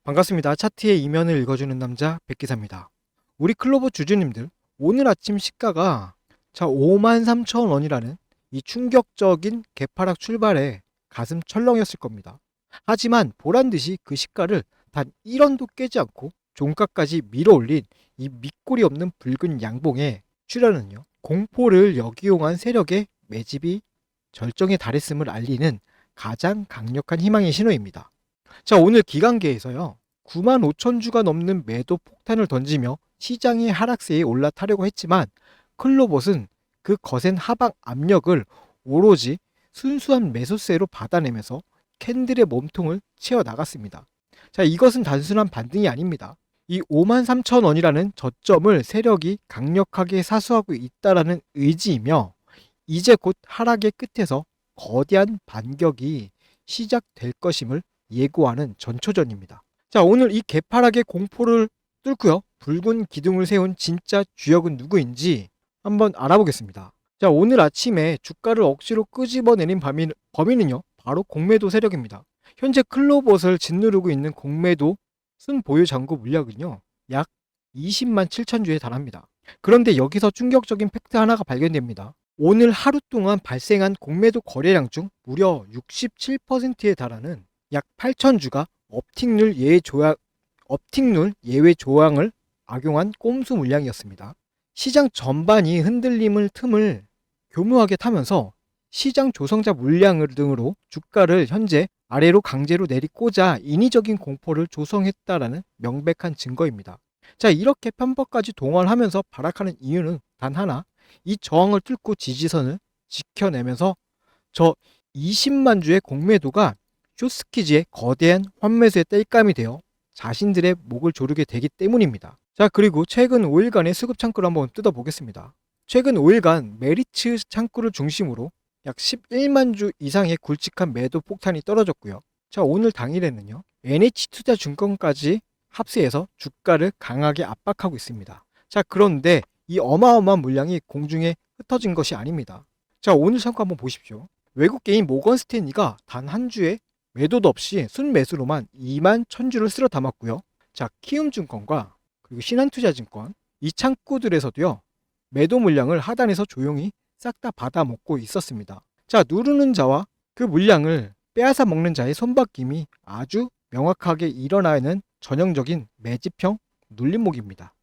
반갑습니다. 차트의 이면을 읽어주는 남자 백기사입니다. 우리 클로버 주주님들, 오늘 아침 시가가 53,000원이라는 이 충격적인 개파락 출발에 가슴 철렁이었을 겁니다. 하지만 보란듯이 그 시가를 단 1원도 깨지 않고 종가까지 밀어올린 이 밑골이 없는 붉은 양봉의 출현은요, 공포를 역이용한 세력의 매집이 절정에 달했음을 알리는 가장 강력한 희망의 신호입니다. 오늘 기관계에서요. 95,000주가 넘는 매도 폭탄을 던지며 시장의 하락세에 올라타려고 했지만 클로봇은 그 거센 하방 압력을 오로지 순수한 매수세로 받아내면서 캔들의 몸통을 채워 나갔습니다. 이것은 단순한 반등이 아닙니다. 이 53,000원이라는 저점을 세력이 강력하게 사수하고 있다라는 의지이며 이제 곧 하락의 끝에서 거대한 반격이 시작될 것임을 예고하는 전초전입니다. 오늘 이 개파락의 공포를 뚫고요, 붉은 기둥을 세운 진짜 주역은 누구인지 한번 알아보겠습니다. 오늘 아침에 주가를 억지로 끄집어내린 범인은요, 바로 공매도 세력입니다. 현재 클로봇을 짓누르고 있는 공매도 순보유 잔고 물량은요, 약 20만 7천 주에 달합니다. 그런데 여기서 충격적인 팩트 하나가 발견됩니다. 오늘 하루 동안 발생한 공매도 거래량 중 무려 67%에 달하는 약 8,000주가 업틱룰 예외 조항을 악용한 꼼수 물량이었습니다. 시장 전반이 흔들림을 틈을 교묘하게 타면서 시장 조성자 물량 등으로 주가를 현재 아래로 강제로 내리꽂아 인위적인 공포를 조성했다라는 명백한 증거입니다. 이렇게 편법까지 동원하면서 발악하는 이유는 단 하나, 이 저항을 뚫고 지지선을 지켜내면서 저 20만 주의 공매도가 쇼스키즈의 거대한 환매수의 땔감이 되어 자신들의 목을 조르게 되기 때문입니다. 그리고 최근 5일간의 수급 창구를 한번 뜯어보겠습니다. 최근 5일간 메리츠 창구를 중심으로 약 11만 주 이상의 굵직한 매도 폭탄이 떨어졌고요. 오늘 당일에는요, NH투자증권까지 합세해서 주가를 강하게 압박하고 있습니다. 그런데 이 어마어마한 물량이 공중에 흩어진 것이 아닙니다. 오늘 창구 한번 보십시오. 외국계인 모건 스탠리가 단 한 주에 매도도 없이 순매수로만 2만 1,000주를 쓸어 담았고요. 키움증권과 그리고 신한투자증권, 이 창구들에서도요, 매도 물량을 하단에서 조용히 싹 다 받아먹고 있었습니다. 누르는 자와 그 물량을 빼앗아 먹는 자의 손바뀜이 아주 명확하게 일어나는 전형적인 매집형 눌림목입니다.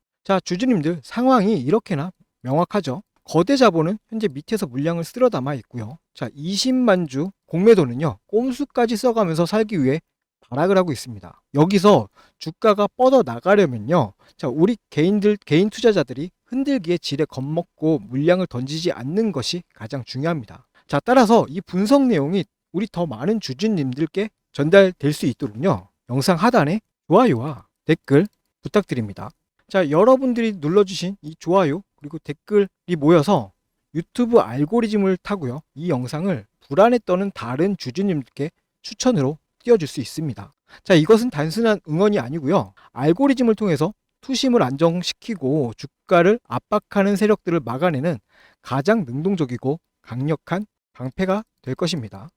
주주님들, 상황이 이렇게나 명확하죠. 거대 자본은 현재 밑에서 물량을 쓸어 담아 있고요. 20만 주 공매도는요, 꼼수까지 써가면서 살기 위해 발악을 하고 있습니다. 여기서 주가가 뻗어 나가려면요, 우리 개인 투자자들이 흔들기에 지레 겁먹고 물량을 던지지 않는 것이 가장 중요합니다. 따라서 이 분석 내용이 우리 더 많은 주주님들께 전달될 수 있도록요, 영상 하단에 좋아요와 댓글 부탁드립니다. 여러분들이 눌러주신 이 좋아요 그리고 댓글이 모여서 유튜브 알고리즘을 타고요, 이 영상을 불안에 떠는 다른 주주님들께 추천으로 띄워줄 수 있습니다. 이것은 단순한 응원이 아니고요, 알고리즘을 통해서 투심을 안정시키고 주가를 압박하는 세력들을 막아내는 가장 능동적이고 강력한 방패가 될 것입니다.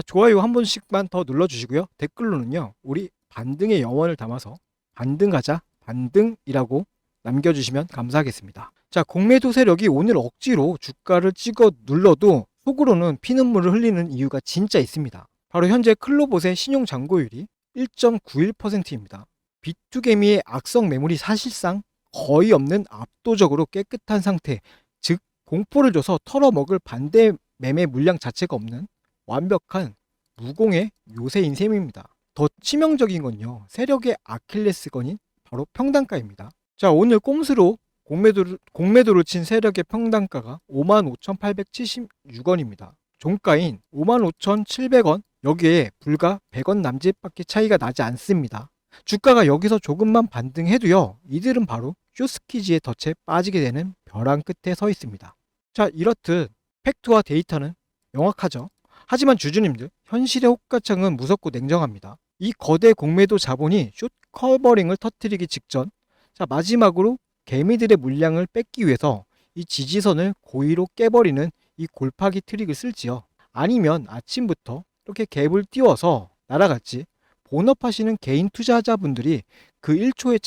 좋아요 한 번씩만 더 눌러주시고요, 댓글로는요, 우리 반등의 영혼을 담아서 반등하자, 반등이라고 남겨주시면 감사하겠습니다. 공매도 세력이 오늘 억지로 주가를 찍어 눌러도 속으로는 피눈물을 흘리는 이유가 진짜 있습니다. 바로 현재 클로봇의 신용 잔고율이 1.91%입니다. 비투개미의 악성 매물이 사실상 거의 없는 압도적으로 깨끗한 상태, 즉 공포를 줘서 털어먹을 반대 매매 물량 자체가 없는 완벽한 무공의 요새인 셈입니다. 더 치명적인 건요, 세력의 아킬레스건인 바로 평단가입니다. 오늘 꼼수로 공매도를 친 세력의 평단가가 55,876원입니다. 종가인 55,700원, 여기에 불과 100원 남짓밖에 차이가 나지 않습니다. 주가가 여기서 조금만 반등해도요, 이들은 바로 쇼스키즈의 덫에 빠지게 되는 벼랑 끝에 서 있습니다. 이렇듯 팩트와 데이터는 명확하죠. 하지만 주주님들, 현실의 혹가창은 무섭고 냉정합니다. 이 거대 공매도 자본이 숏 커버링을 터뜨리기 직전, 마지막으로 개미들의 물량을 뺏기 위해서 이 지지선을 고의로 깨버리는 이 골파기 트릭을 쓸지요, 아니면 아침부터 이렇게 갭을 띄워서 날아갈지 본업하시는 개인 투자자분들이 그 1초의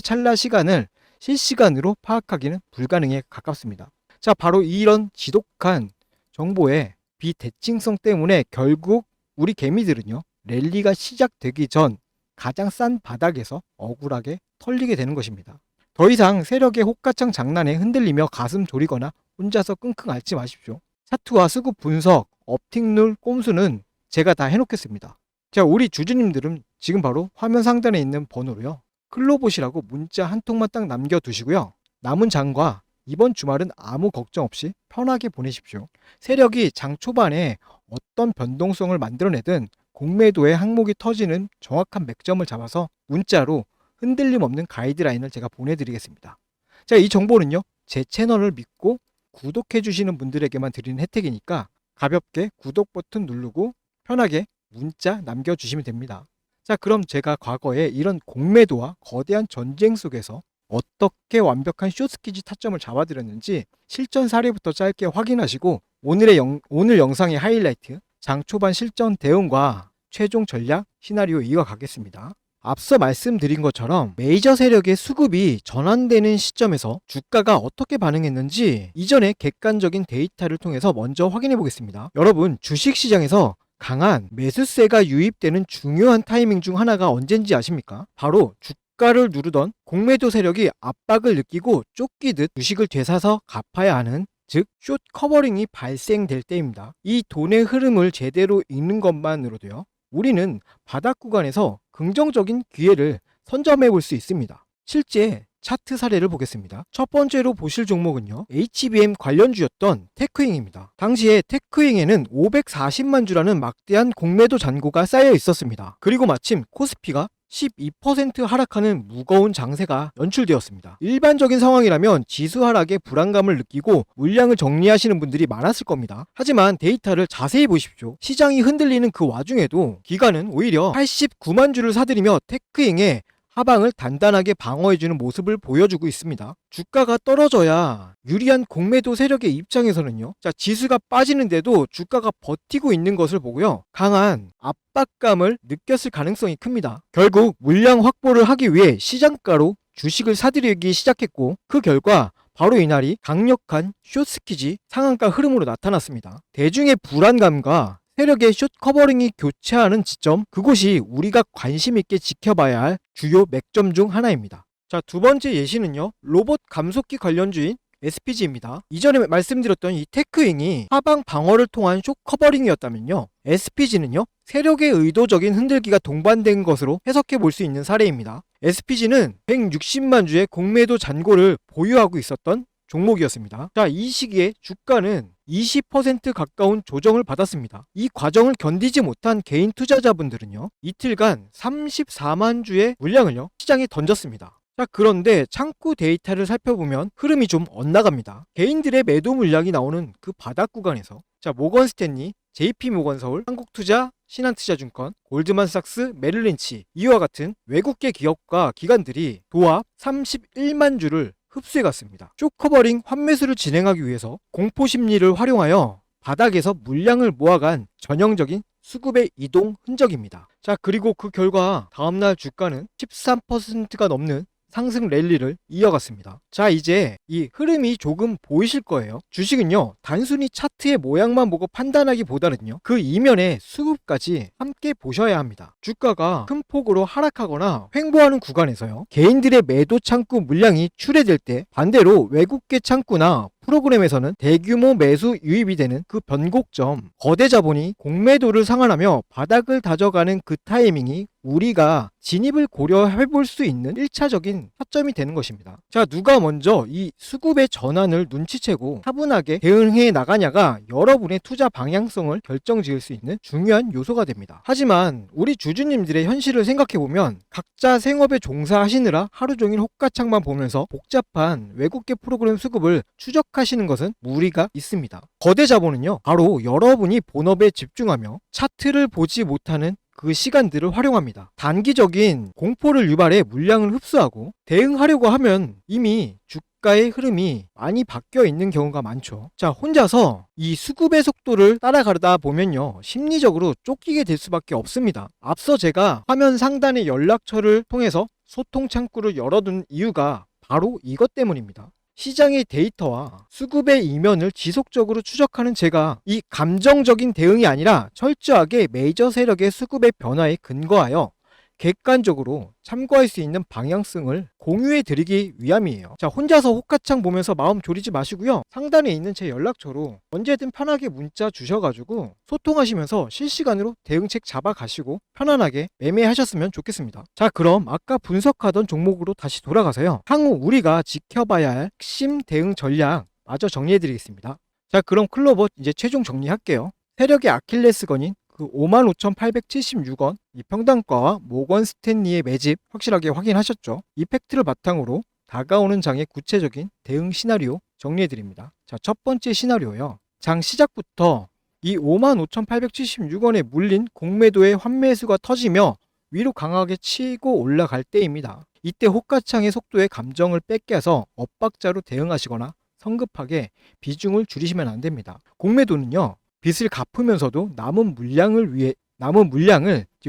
찰나 시간을 실시간으로 파악하기는 불가능에 가깝습니다. 자, 바로 이런 지독한 정보의 비대칭성 때문에 결국 우리 개미들은요, 랠리가 시작되기 전 가장 싼 바닥에서 억울하게 털리게 되는 것입니다. 더 이상 세력의 호가창 장난에 흔들리며 가슴 졸이거나 혼자서 끙끙 앓지 마십시오. 차트와 수급 분석, 업틱룰 꼼수는 제가 다 해놓겠습니다. 자, 우리 주주님들은 지금 바로 화면 상단에 있는 번호로요, 클로봇이라고 문자 한 통만 딱 남겨두시고요. 남은 장과 이번 주말은 아무 걱정 없이 편하게 보내십시오. 세력이 장 초반에 어떤 변동성을 만들어내든 공매도의 항목이 터지는 정확한 맥점을 잡아서 문자로 흔들림 없는 가이드라인을 제가 보내드리겠습니다. 자, 이 정보는요, 제 채널을 믿고 구독해주시는 분들에게만 드리는 혜택이니까 가볍게 구독 버튼 누르고 편하게 문자 남겨주시면 됩니다. 자, 그럼 제가 과거에 이런 공매도와 거대한 전쟁 속에서 어떻게 완벽한 숏스키지 타점을 잡아드렸는지 실전 사례부터 짧게 확인하시고 오늘 영상의 하이라이트, 장 초반 실전 대응과 최종 전략 시나리오 이어가겠습니다. 앞서 말씀드린 것처럼 메이저 세력의 수급이 전환되는 시점에서 주가가 어떻게 반응했는지 이전의 객관적인 데이터를 통해서 먼저 확인해 보겠습니다. 여러분, 주식시장에서 강한 매수세가 유입되는 중요한 타이밍 중 하나가 언젠지 아십니까? 바로 주가를 누르던 공매도 세력이 압박을 느끼고 쫓기듯 주식을 되사서 갚아야 하는, 즉 숏 커버링이 발생될 때입니다. 이 돈의 흐름을 제대로 읽는 것만으로도요, 우리는 바닥 구간에서 긍정적인 기회를 선점해 볼 수 있습니다. 실제 차트 사례를 보겠습니다. 첫 번째로 보실 종목은요, HBM 관련주였던 테크잉입니다. 당시에 테크잉에는 540만 주라는 막대한 공매도 잔고가 쌓여 있었습니다. 그리고 마침 코스피가 12% 하락하는 무거운 장세가 연출되었습니다. 일반적인 상황이라면 지수 하락에 불안감을 느끼고 물량을 정리하시는 분들이 많았을 겁니다. 하지만 데이터를 자세히 보십시오. 시장이 흔들리는 그 와중에도 기관은 오히려 89만 주를 사들이며 테크잉의 하방을 단단하게 방어해주는 모습을 보여주고 있습니다. 주가가 떨어져야 유리한 공매도 세력의 입장에서는요, 자, 지수가 빠지는데도 주가가 버티고 있는 것을 보고요, 강한 압박감을 느꼈을 가능성이 큽니다. 결국 물량 확보를 하기 위해 시장가로 주식을 사들이기 시작했고, 그 결과 바로 이날이 강력한 숏스키지 상한가 흐름으로 나타났습니다. 대중의 불안감과 세력의 숏 커버링이 교차하는 지점, 그곳이 우리가 관심 있게 지켜봐야 할 주요 맥점 중 하나입니다. 자, 두 번째 예시는요, 로봇 감속기 관련주인 SPG입니다. 이전에 말씀드렸던 이 테크잉이 하방 방어를 통한 숏 커버링이었다면요, SPG는요, 세력의 의도적인 흔들기가 동반된 것으로 해석해 볼 수 있는 사례입니다. SPG는 160만 주의 공매도 잔고를 보유하고 있었던 종목이었습니다. 자, 이 시기에 주가는 20% 가까운 조정을 받았습니다. 이 과정을 견디지 못한 개인 투자자분들은요, 이틀간 34만 주의 물량을요, 시장에 던졌습니다. 자, 그런데 창구 데이터를 살펴보면 흐름이 좀 엇나갑니다. 개인들의 매도 물량이 나오는 그 바닥 구간에서, 자, 모건스탠리, JP모건서울, 한국투자, 신한투자증권, 골드만삭스, 메릴린치, 이와 같은 외국계 기업과 기관들이 도합 31만 주를 흡수해갔습니다. 숏커버링 환매수를 진행하기 위해서 공포심리를 활용하여 바닥에서 물량을 모아간 전형적인 수급의 이동 흔적입니다. 자, 그리고 그 결과 다음날 주가는 13%가 넘는 상승 랠리를 이어갔습니다. 자, 이제 이 흐름이 조금 보이실 거예요. 주식은요, 단순히 차트의 모양만 보고 판단하기보다는요, 그 이면의 수급까지 함께 보셔야 합니다. 주가가 큰 폭으로 하락하거나 횡보하는 구간에서요, 개인들의 매도 창구 물량이 출회될 때 반대로 외국계 창구나 프로그램에서는 대규모 매수 유입이 되는 그 변곡점, 거대 자본이 공매도를 상환하며 바닥을 다져가는 그 타이밍이 우리가 진입을 고려해 볼 수 있는 1차적인 타점이 되는 것입니다. 자, 누가 먼저 이 수급의 전환을 눈치채고 차분하게 대응해 나가냐가 여러분의 투자 방향성을 결정지을 수 있는 중요한 요소가 됩니다. 하지만 우리 주주님들의 현실을 생각해보면 각자 생업에 종사하시느라 하루 종일 호가창만 보면서 복잡한 외국계 프로그램 수급을 추적하시는 것은 무리가 있습니다. 거대 자본은요, 바로 여러분이 본업에 집중하며 차트를 보지 못하는 그 시간들을 활용합니다. 단기적인 공포를 유발해 물량을 흡수하고 대응하려고 하면 이미 주가의 흐름이 많이 바뀌어 있는 경우가 많죠. 자, 혼자서 이 수급의 속도를 따라가다 보면요, 심리적으로 쫓기게 될 수밖에 없습니다. 앞서 제가 화면 상단의 연락처를 통해서 소통 창구를 열어둔 이유가 바로 이것 때문입니다. 시장의 데이터와 수급의 이면을 지속적으로 추적하는 제가 이 감정적인 대응이 아니라 철저하게 메이저 세력의 수급의 변화에 근거하여 객관적으로 참고할 수 있는 방향성을 공유해 드리기 위함이에요. 자, 혼자서 호가창 보면서 마음 졸이지 마시고요. 상단에 있는 제 연락처로 언제든 편하게 문자 주셔가지고 소통하시면서 실시간으로 대응책 잡아가시고 편안하게 매매하셨으면 좋겠습니다. 자, 그럼 아까 분석하던 종목으로 다시 돌아가서요, 향후 우리가 지켜봐야 할 핵심 대응 전략 마저 정리해 드리겠습니다. 자, 그럼 클로버 이제 최종 정리할게요. 세력의 아킬레스건인 그 55,876원 이 평단가와 모건 스탠리의 매집 확실하게 확인하셨죠? 이 팩트를 바탕으로 다가오는 장의 구체적인 대응 시나리오 정리해 드립니다. 자, 첫 번째 시나리오요. 장 시작부터 이 55,876원에 물린 공매도의 환매수가 터지며 위로 강하게 치고 올라갈 때입니다. 이때 호가창의 속도에 감정을 뺏겨서 엇박자로 대응하시거나 성급하게 비중을 줄이시면 안 됩니다. 공매도는요, 빚을 갚으면서도 남은 물량을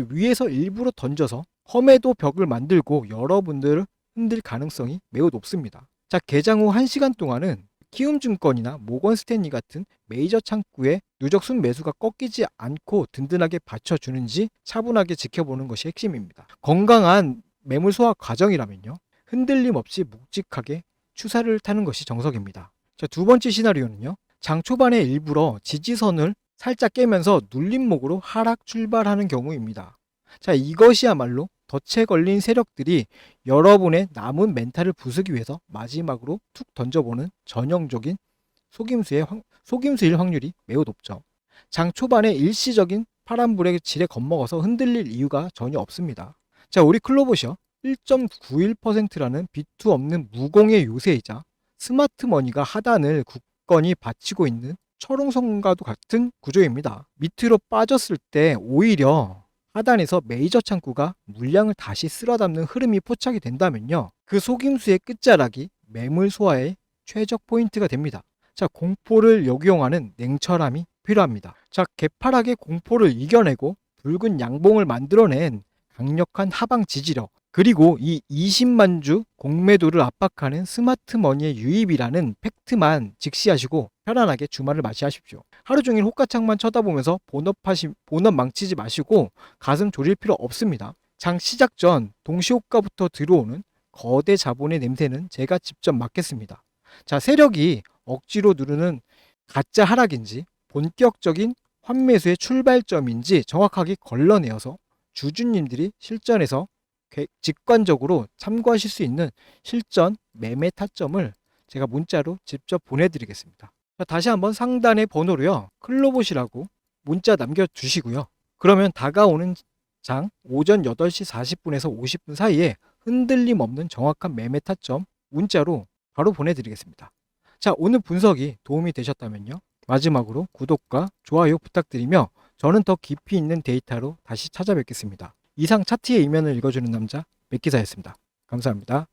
위에서 일부러 던져서 험해도 벽을 만들고 여러분들을 흔들 가능성이 매우 높습니다. 자, 개장 후 1시간 동안은 키움증권이나 모건스탠리 같은 메이저 창구의 누적 순매수가 꺾이지 않고 든든하게 받쳐주는지 차분하게 지켜보는 것이 핵심입니다. 건강한 매물 소화 과정이라면요, 흔들림 없이 묵직하게 추세를 타는 것이 정석입니다. 자, 두 번째 시나리오는요, 장 초반에 일부러 지지선을 살짝 깨면서 눌림목으로 하락 출발하는 경우입니다. 자, 이것이야말로 덫에 걸린 세력들이 여러분의 남은 멘탈을 부수기 위해서 마지막으로 툭 던져보는 전형적인 속임수일 확률이 매우 높죠. 장 초반에 일시적인 파란불의 질에 겁먹어서 흔들릴 이유가 전혀 없습니다. 자, 우리 클로버시어 1.91%라는 비투 없는 무공의 요새이자 스마트머니가 하단을 굳건히 받치고 있는 철옹성과도 같은 구조입니다. 밑으로 빠졌을 때 오히려 하단에서 메이저 창구가 물량을 다시 쓸어담는 흐름이 포착이 된다면요, 그 속임수의 끝자락이 매물 소화의 최적 포인트가 됩니다. 자, 공포를 역용하는 냉철함이 필요합니다. 자, 개파락의 공포를 이겨내고 붉은 양봉을 만들어낸 강력한 하방 지지력, 그리고 이 20만 주 공매도를 압박하는 스마트머니의 유입이라는 팩트만 직시하시고 편안하게 주말을 맞이하십시오. 하루 종일 호가창만 쳐다보면서 본업 망치지 마시고 가슴 졸일 필요 없습니다. 장 시작 전 동시호가부터 들어오는 거대 자본의 냄새는 제가 직접 맡겠습니다. 자, 세력이 억지로 누르는 가짜 하락인지 본격적인 환매수의 출발점인지 정확하게 걸러내어서 주주님들이 실전에서 직관적으로 참고하실 수 있는 실전 매매 타점을 제가 문자로 직접 보내드리겠습니다. 자, 다시 한번 상단의 번호로요, 클로봇이라고 문자 남겨주시고요. 그러면 다가오는 장 오전 8시 40분에서 50분 사이에 흔들림 없는 정확한 매매 타점 문자로 바로 보내드리겠습니다. 자, 오늘 분석이 도움이 되셨다면요, 마지막으로 구독과 좋아요 부탁드리며 저는 더 깊이 있는 데이터로 다시 찾아뵙겠습니다. 이상 차트의 이면을 읽어주는 남자 맥기사였습니다. 감사합니다.